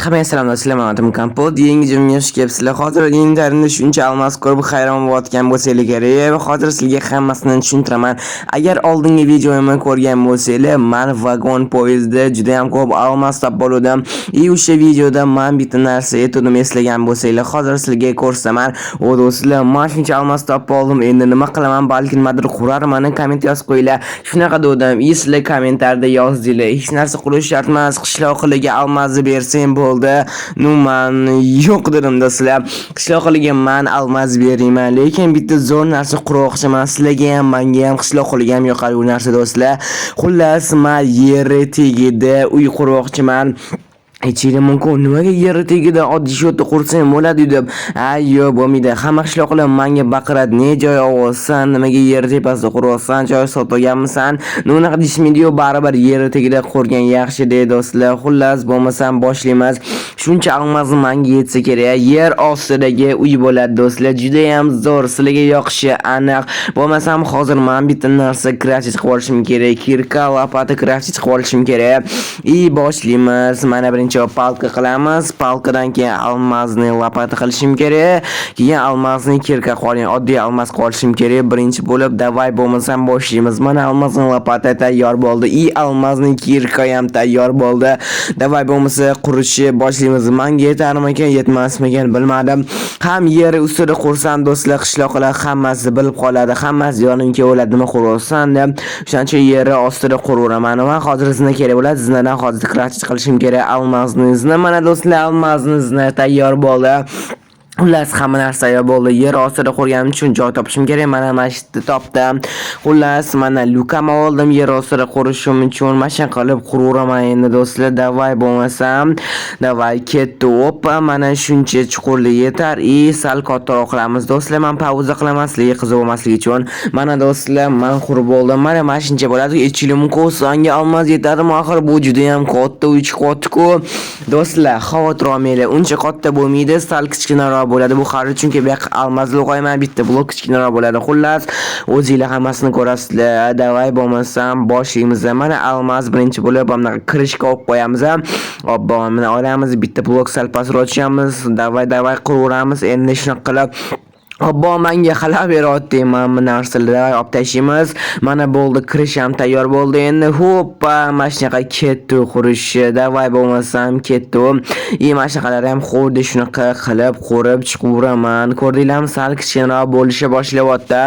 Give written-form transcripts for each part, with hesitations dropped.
Hammaga salom do'stlar, men Atim Kompot. Yangi jumga xush kelibsizlar. Hozir internetda shuncha almas ko'rib hayron bo'layotgan bo'lsangiz kerak. Hozir sizga hammasini tushuntiraman. Agar oldingi videoimni ko'rgan bo'lsangiz, men vagon poyezdda juda ham ko'p almas topib oldim. O'sha videoda men bitta narsa aytdim, eslagan bo'lsangiz, hozir sizga ko'rsaman. O do'stlar, men shuncha almas topib oldim. Endi nima qilaman? Balki nimadir qurarman. Komment yozib qo'yinglar. Shunaqa dedim. Sizlar kommentarda yozdinglar. Hech narsa qilish shart emas. Qishloqliga almasni bersam bo'ldi. Man yo'q dedim do'stlar. Qishloqliga men almas berayman, lekin bitta zo'r narsa qurmoqchiman. Sizlarga ham, menga ham, qishloqliga ham yoqadi bu narsa do'stlar. Xullas, men yer tagida uy qurmoqchiman. Aytishim mumkin, nimaga yer tagida oddiy shotda qursam bo'ladi deb. Yo'q, bo'lmaydi. Hamma qishloqlar menga baqiradi. Ne joy olsan, nimaga yer tepasida qursan, joy sotganmisan? Unaqa deyishmaydi-yu, baribir yer tagida qurgan yaxshi deydi do'stlar. Xullas, bo'lmasam boshlaymiz. Shuncha almasni menga yetsa kerak. Yer ostidagi uy bo'ladi do'stlar. Juda ham zo'r, sizlarga yoqishi aniq. Bo'lmasam hozir men bitta narsa krafting qilib olishim kerak. Kirka, lopata krafting qilib olishim kerak. Boshlaymiz. Mana birinchi palka qilamiz. Palkadan keyin almasni lopata qilishim kerak. Keyin almasni kirka qilib, oddiy almas qilishim kerak. Birinchi bo'lib, davay bo'lmasam boshlaymiz. Mana almasni lopata tayyor bo'ldi. Almasni kirka ham tayyor bo'ldi. Davay bo'lmasa qurishni boshlaymiz. Menga yetarmikan, yetmasmikan bilmadim. Ham yer ustida qursam do'stlar, qishloqlar hammasi bilib qoladi. Hammasi yonimga o'ladi nima qursan deb. Shuncha yer ostida quraveraman. Men hozir sizni kerak bo'ladi. Sizlardan hozir krafting qilishim kerak. Almasni mana do'stlar, almasni tayyor bo'ldi. Xullas, hamma narsa tayyor bo'ldi. Yer ostida qurganim uchun joy topishim kerak. Mana mashitni topdim. Xullas, mana lukam oldim yer ostida qurishim uchun. Mashina qilib quraveraman endi do'stlar. Davay bo'lmasam, davay ketdi. Hoppa, mana shuncha chuqurlik yetar. Sal kattaroq qilamiz do'stlar. Men pauza qilaman sizlarga qiziq bo'lmasligi uchun. Mana do'stlar, men qurib oldim. Mana mashincha bo'ladi. Echkilim ko'sanga almas yetadimi? Axir bu juda ham katta, 3 qavatku. Do'stlar, xavotir olmanglar. Uncha katta bo'lmaydi, sal kichkinaroq bo'ladi bu xarid, chunki bu yoqqa almasni qo'yman, bitta blok kichkinaroq bo'ladi. Xullas, o'zingizlar hammasini ko'rasizlar. Davay bo'lmasam boshlaymiz. Mana almas birinchi bo'lib bunaqa kirishga olib qo'yamiz. Obbo, mana olamiz, bitta blok sal pastroq ochamiz. Davay quraveramiz. Endi shunaqa qilib Obbo, menga xalab beryapti. Mana bu narsalarni olib tashlaymiz. Mana bo'ldi, kirish ham tayyor bo'ldi. Endi hoppa, mashinaga ketdi qurish. Davay bo'lmasam ketdi. Mashinalar ham xuddi shunaqa qilib qurib chiqaveraman. Ko'rdinglarmi, sal kichkinaroq bo'lisha boshlayapti.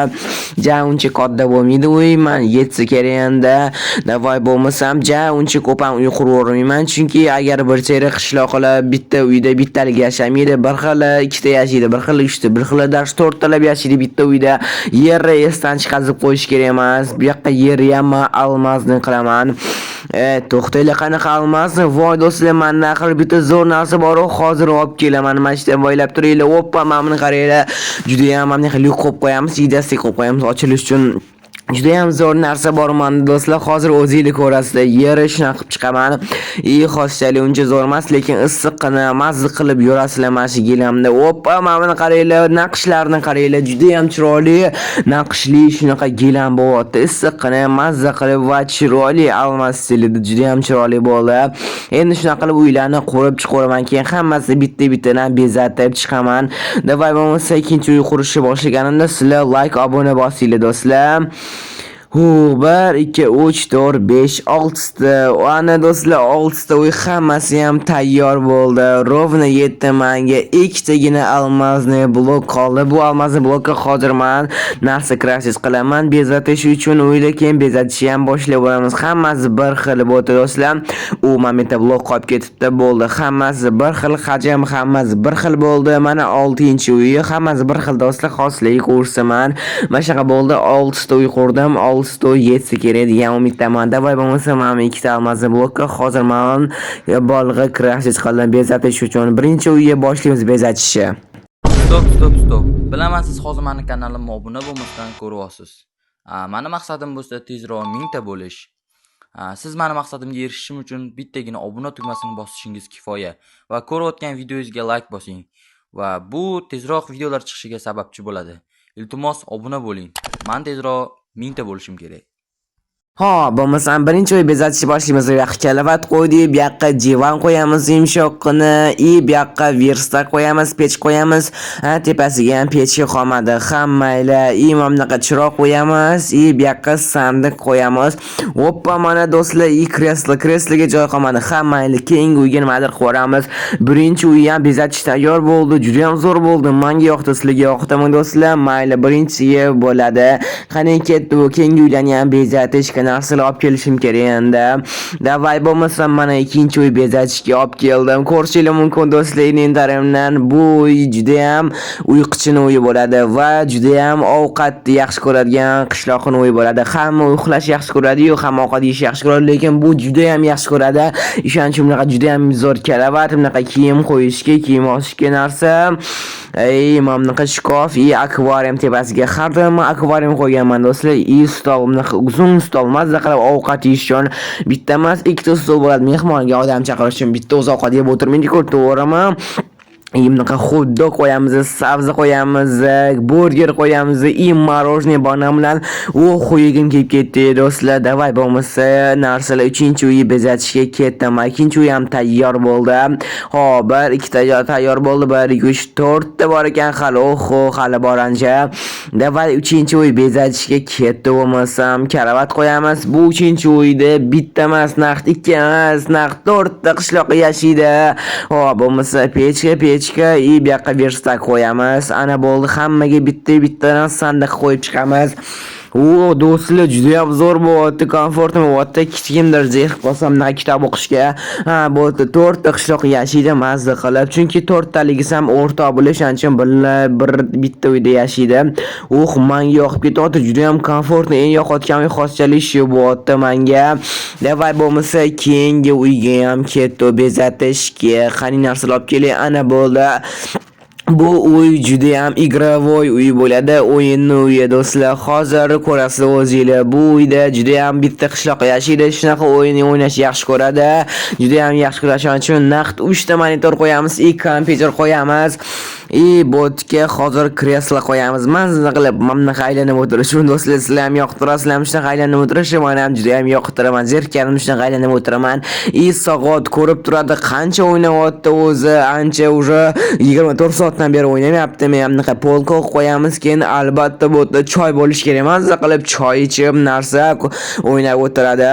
Uncha katta bo'lmaydi uy, men yetsa kerak endi. Davay bo'lmasam uncha ko'p ham uy quravermayman, chunki agar bir cheri qishloqlar bitta uyda bittalik yashamaydi, bir xil ikkita yashaydi, bir xil uchta, bir xil dars to'rtalab yashaydi bitta uyda. Yerni esdan chiqazib qo'yish kerak emas. Bu yoqqa yerni ham almasni qilaman. To'xtaylar, qanaqa almasni? Voy do'stlar, menda axir bitta zo'r narsa bor, hozir olib kelaman. Mana ishda voylab turinglar. Hoppa, mana buni qaranglar. Juda ham mana qilib qo'yib qo'yamiz, idasi qo'yib qo'yamiz ochilish uchun. Juda ham zo'r narsa bor menda do'stlar. Hozir o'zingizlar ko'rasizlar. Yer shunaqa qilib chiqaman. Xo'shchalik uncha zo'r emas, lekin issiqqina mazza qilib yurasizlar mana shu gilamda. Hoppa, mana buni qaranglar, naqshlarni qaranglar. Juda ham chiroyli, naqshli shunaqa gilam bo'lyapti. Issiqqina mazza qilib va chiroyli almas stilida juda ham chiroyli bo'ldi. Endi shunaqa qilib uylarni qurib chiqaraman, keyin hammasi bitta-bittadan bezatib chiqaman. Davay bo'lmasa, ikkinchi uy qurishni boshlaganimda sizlar like, obuna bosinglar do'stlar. 1 2 3 4 5 6 ta. Ana do'stlar, 6 ta uy hammasi ham tayyor bo'ldi. Rovna 7 manga ikkitagina almasni blok qoldi. Bu almasni blokka hozir men narsa krafting qilaman. Bezatish uchun uyda keyin bezatishni ham boshlayveramiz. Hammasi bir xil bo'ldi do'stlar. U momenta blok qolib ketibdi, bo'ldi. Hammasi bir xil hajm, hammasi bir xil bo'ldi. Mana 6-chi uy hammasi bir xil do'stlar. Xosligi ko'rsaman. Mana shunaqa bo'ldi. 6 ta uy qurdim. 6 yetsa kerak degan umiddaman. Davay bo'lmasa, men ikkita almasni blokka hozir men bolg'a krafting qildim bezatish uchun. Birinchi uyga boshlaymiz bezatishni. Stop. Bilaman, siz hozir meni kanalimga obuna bo'lmasdan ko'ryapsiz. Meni maqsadim bo'lsa tezroq 1000 ta bo'lish. Siz meni maqsadimga erishishim uchun bittagina obuna tugmasini bosishingiz kifoya va ko'rayotgan videoyingizga like bosing va bu tezroq videolar chiqishiga sababchi bo'ladi. Iltimos obuna bo'ling. Men tezroq 1000 ta bo'lishim kerak. Bo'lmasam birinchi uy bezatishni boshlaymiz. Bu yoqqa kalavat qo'ydik, bu yoqqa divan qo'yamiz yumshoqqina, bu yoqqa versta qo'yamiz, pech qo'yamiz. Tepasiga ham pechga qolmadi. Hammayla mana bunaqa chiroq qo'yamiz, bu yoqqa sandiq qo'yamiz. Hoppa, mana do'stlar, kresloga joy qolmadi. Hammayla keyingi uyga nimadir qo'yamiz. Birinchi uy ham bezatish tayyor bo'ldi. Juda ham zo'r bo'ldi. Menga yoqdi, sizlarga yoqdimi do'stlar? Mayli, birinchisiga bo'ladi. Qani ketdi, keyingi uylarni ham bezatish narsalar olib kelishim kerak endi. Davay bo'lmasam mana ikkinchi uy bezatishga olib keldim. Ko'rishingiz mumkin do'stlar, inventarimdan bu uy juda ham uyquchini uyi bo'ladi va juda ham ovqatni yaxshi ko'radigan qishloqni uyi bo'ladi. Hamma uxlash yaxshi ko'radi-yu, hamma ovqat yeyish yaxshi ko'radi, lekin bu juda ham yaxshi ko'radi. Ishonchim bunaqa juda ham zo'r kalavat, bunaqa kiyim qo'yishga, kiyim olishga narsa. Mana bunaqa shkaf, akvarium tepasiga har doim akvarium qo'yganman do'stlar. Stol, bunaqa uzun stol, mazza qilib ovqat yeyish uchun bitta emas, ikkita stol bo'ladi. Mehmonga odam chaqirish uchun bitta o'zi ovqat yeb o'tirmaydi-ku, to'g'rimi? Bunaqa xuddi qo'yamiz, sabzi qo'yamiz, burger qo'yamiz, morojniy banan bilan yegim kelib ketdi do'stlar. Davay bo'lmasa narsalar uchinchi uyni bezatishga ketdim. Ikkinchi uy ham tayyor bo'ldi. Bir ikkita tayyor bo'ldi, 1 2 3 4 ta bor ekan hali. Hali bor ancha. Davay uchinchi uy bezatishga ketdi. Bo'lmasam karavat qo'yamiz. Bu uchinchi uyda bitta emas, naqd 2 emas, naqd 4 ta qishloq yashaydi. Bo'lmasa pechga bu yoqqa versta qo'yamiz. Ana bo'ldi, hammaga bittadan sandiq qo'yib chiqamiz. Do'stlar, juda ham zo'r bo'lyapti, komfortli bo'lyapti. Kichkindir zeh qolsam na kitob o'qishga. Bo'ldi, 4 ta qishloq yashaydi mazza qilib. Chunki 4 taligisi ham o'rtoq bo'lish uchun bitta uyda yashaydi. Menga yoqib ketyapti, juda ham komfortli. Eng yoqayotgan xossalik shu bo'lyapti menga. Davay bo'lmasa keyingi uyga ham ketdi bezatishga. Qani narsalar olib kelay, ana bo'ldi. Bu uy juda ham igravoy uy bo'ladi, o'yinni uyi do'stlar. Hozir ko'rasizlar o'zingizlar. Bu uyda juda ham bitta qishloq yashaydi, shunaqa o'yin o'ynashni yaxshi ko'radi. Juda ham yaxshi ko'radi. Shuning uchun naqd 3 ta monitor qo'yamiz, 2 kompyuter qo'yamiz. Botga hozir kreslo qo'yamiz. Mazza qilib mamlaqa aylanib o'tirish. Do'stlar, sizlar ham yoqtirasizlar, sizlar ham shunaqa aylanib o'tirishni men ham juda ham yoqtiraman. Zerkarni shunaqa aylanib o'tiraman. Soat ko'rib turadi, qancha o'ynayapti o'zi, ancha уже 24 soatdan beri o'ynamayapti. Men ham bunaqa polka qo'yamiz, keyin albatta bu yerda choy bo'lish kerak. Mazza qilib choy ichib, narsa o'ynab o'tiradi.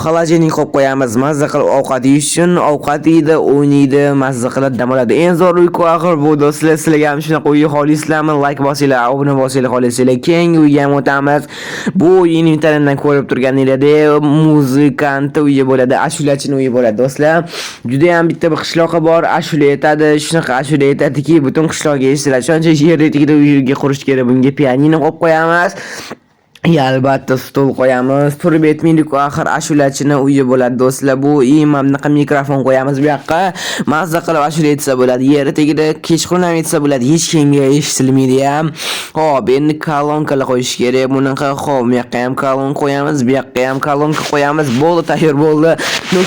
Xolajeniy qo'yib qo'yamiz. Mazza qilib ovqat yeyish uchun, ovqat yeydi, o'ynaydi, mazza qilib dam oladi. Eng zo'r uyqu axir bu do'stlar. Sizlarga ham shunaqa uy xohlaysizlarmi? Like bosinglar, obuna bosinglar xohlaysizlar. Keyingi uyga ham o'tamiz. Bu inventarimdan ko'rib turganingizdek, muzikant uyi bo'ladi, ashulachining uyi bo'ladi do'stlar. Juda ham bitta bir qishloqi bor, ashula aytadi, shunaqa ashula aytadiki, butun qishloqqa eshitiladi. Shuncha yer etigida uyga qurish kerak. Bunga pianino qo'yib qo'yamiz. Albatta stol qo'yamiz. Turib etmaylik, axir ashulachini uyi bo'ladi do'stlar. Bu mana bunaqa mikrofon qo'yamiz bu yoqqa. Mazza qilib ashula aytsa bo'ladi. Yer tagida kechqurun ham aytsa bo'ladi. Hech kimga eshitilmaydi ham. Endi kolonkalar qo'yish kerak. Bunaqa bu yoqqa ham kolon qo'yamiz, bu yoqqa ham kolonka qo'yamiz. Bo'ldi, tayyor bo'ldi.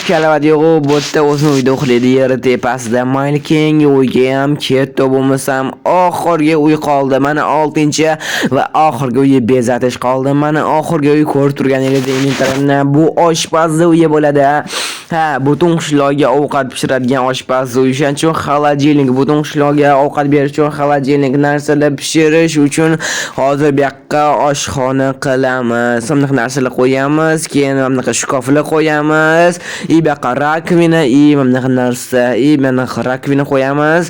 Kalavat yo'q, bu yerda o'zini uyda uxlaydi yer tepasida. Mayli, keyingi uyga ham ketdi. Bo'lmasam oxirgi uy qoldi. Mana 6-chi va oxirgi uyi bezatish qoldi. Mana oxirgi uy ko'rib turganingizdek, inventarimdan bu oshpazli uyi bo'ladi. Butun qishloqqa ovqat pishiradigan oshpazli uy. Shuning uchun xolajeniy, butun qishloqqa ovqat berish uchun xolajeniy narsalar pishirish uchun hozir bu yoqqa oshxona qilamiz. Bunaqa narsalar qo'yamiz, keyin bunaqa shkaflar qo'yamiz. Bu yoqqa rakvina, bunaqa narsa, bunaqa rakvina qo'yamiz.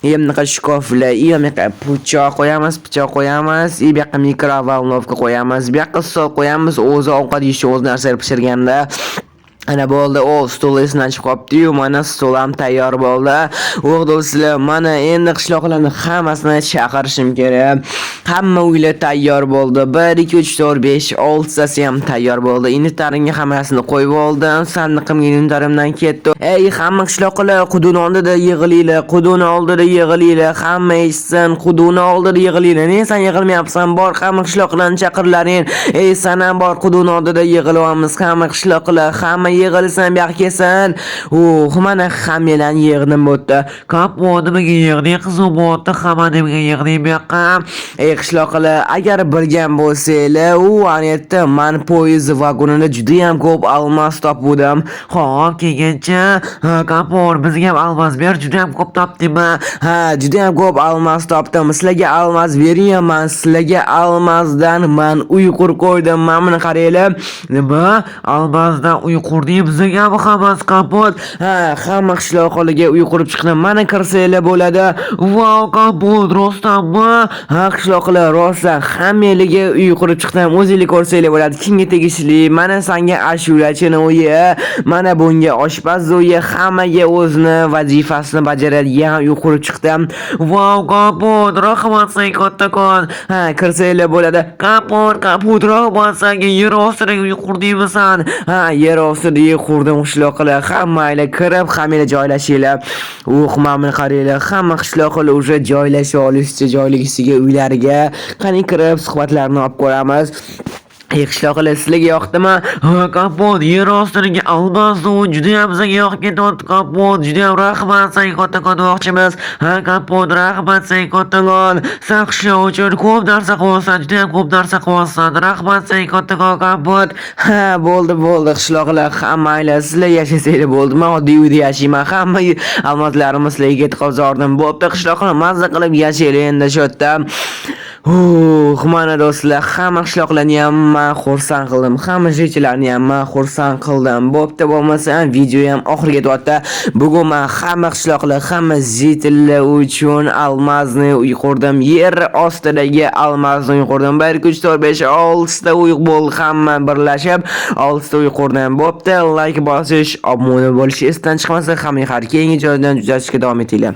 Bunaqa shkaflar, bunaqa pichoq qo'yamiz, bu yoqqa mikrovolnovka qo'yamiz. Bu yoqqa stol qo'yamiz, o'zi ovqat yeyish, o'zi narsalar pishirganda. Ana bo'ldi, stol esidan chiqib qopti-yu, mana stol ham tayyor bo'ldi. Do'stlar, mana endi qishloqlarni hammasini chaqirishim kerak. Hamma uylar tayyor bo'ldi. 1 2 3 4 5 6 tasi ham tayyor bo'ldi. Inventarimga hammasini qo'yib oldim. Sandiqimga inventarimdan ketdi. Hamma qishloqlar quduni oldida yig'ilinglar, quduni oldida yig'ilinglar. Hamma eshitsin, quduni oldida yig'ilinglar. Ne sen yig'ilmayapsan? Bor, hamma qishloqlarni chaqirlaring. Sen ham bor, quduni oldida yig'ilyapmiz. Hamma qishloqlar, hamma yig'ilsam yaxkesan. Mana hammalarni yig'dim bo'tdi. Kapot nimaga yig'ding qizim bo'tdi, hamma nimaga yig'ding bu yoqqa? Ey qishloqilar, agar bilgan bo'lsanglar, anetda men poyezd vagonida juda ham ko'p almos topdim. Xo'p, kelgancha, kapot bizga ham almos ber, juda ham ko'p topdingmi? Ha, juda ham ko'p almos topdim. Sizlarga almos beraman. Sizlarga almosdan men uy qurib qo'ydim. Mana buni qaranglar. Nima? Almosdan uy qurding bizga ham hammasi kapot. Ha, hamma qishloqlarga uy qurib chiqdim. Mana kirsanglar bo'ladi. Vau, kapot rostdanmi? Ha, qishloqlar rostdan hammalarga uy qurib chiqdim. O'zinglar ko'rsanglar bo'ladi. Kimga tegishli? Mana senga ashulachini uyi, mana bunga oshpaz uyi, hammaga o'zini vazifasini bajaradigan uy qurib chiqdim. Vau, kapot, rahmat senga kattakon. Ha, kirsanglar bo'ladi. Kapot, rahmat senga, yer ostidagi uy qurdingmisan? Ha, yer ostida uy qurdim qishloqlar. Hammanglar kirib, hammanglar joylashinglar. Mana buni qaranglar. Hamma qishloqlar уже joylasha olishdi joyligisiga uylariga. Qani kirib suhbatlarni olib ko'ramiz. Ey qishloqlar, sizlarga yoqdimi? Ha, kapot, yer ostidagi almos juda ham bizga yoqib ketyapti kapot. Juda ham rahmat senga kattakon demoqchimiz. Ha, kapot, rahmat senga kattakon. Sen qishloq uchun ko'p narsa qilyapsan, juda ham ko'p narsa qilyapsan. Rahmat senga kattakon kapot. Ha, bo'ldi qishloqlar. Hammanglar sizlar yashasanglar bo'ldi. Men oddiy uyda yashayman. Hamma almoslarimni sizlarga yetkazardim. Bo'pti qishloqlar, mazza qilib yashaylar endi shu yerda. Mana do'stlar, hamma qishloqlarni ham men xursand qildim. Hamma shechilarni ham men xursand qildim. Bo'pti, bo'lmasa video ham oxiriga yetyapti. Bugun men hamma qishloqlar, hamma zetillar uchun almazni uy qurdim. Yer ostidagi almazni uy qurdim. 1 2 3 4 5 6 ta uy bo'ldi. Hamma birlashib 6 ta uy qurdim. Bo'pti, like bosish, obuna bo'lish esdan chiqmasa, hamma har keyingi joydan kuzatishga davom etinglar.